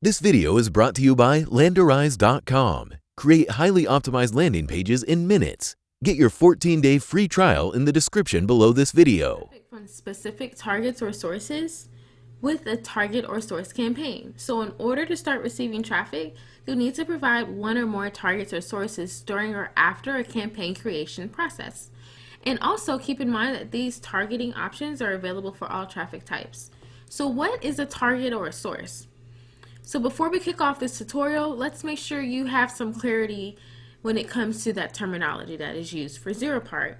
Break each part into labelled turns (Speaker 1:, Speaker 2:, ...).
Speaker 1: This video is brought to you by Landerize.com. Create highly optimized landing pages in minutes. Get your 14-day free trial in the description below this video.
Speaker 2: From specific targets or sources with a target or source campaign. So in order to start receiving traffic, you'll need to provide one or more targets or sources during or after a campaign creation process. And also keep in mind that these targeting options are available for all traffic types. So what is a target or a source? So before we kick off this tutorial, let's make sure you have some clarity when it comes to that terminology that is used for Zeropark.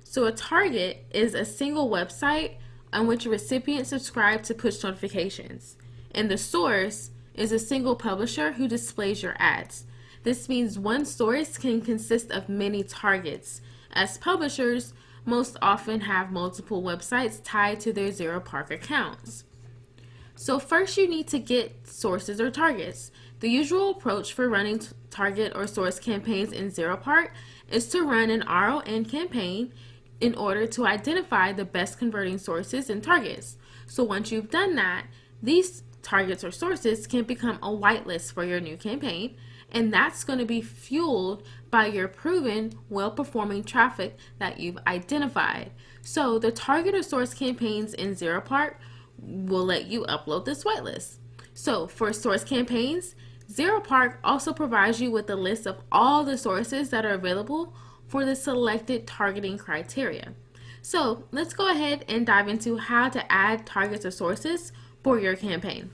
Speaker 2: So a target is a single website on which a recipient subscribes to push notifications. And the source is a single publisher who displays your ads. This means one source can consist of many targets, as publishers most often have multiple websites tied to their Zeropark accounts. So first you need to get sources or targets. The usual approach for running target or source campaigns in Zeropark is to run an RON campaign in order to identify the best converting sources and targets. So once you've done that, these targets or sources can become a whitelist for your new campaign, and that's going to be fueled by your proven well-performing traffic that you've identified. So the target or source campaigns in Zeropark will let you upload this whitelist. So for source campaigns, Zeropark also provides you with a list of all the sources that are available for the selected targeting criteria. So let's go ahead and dive into how to add targets or sources for your campaign.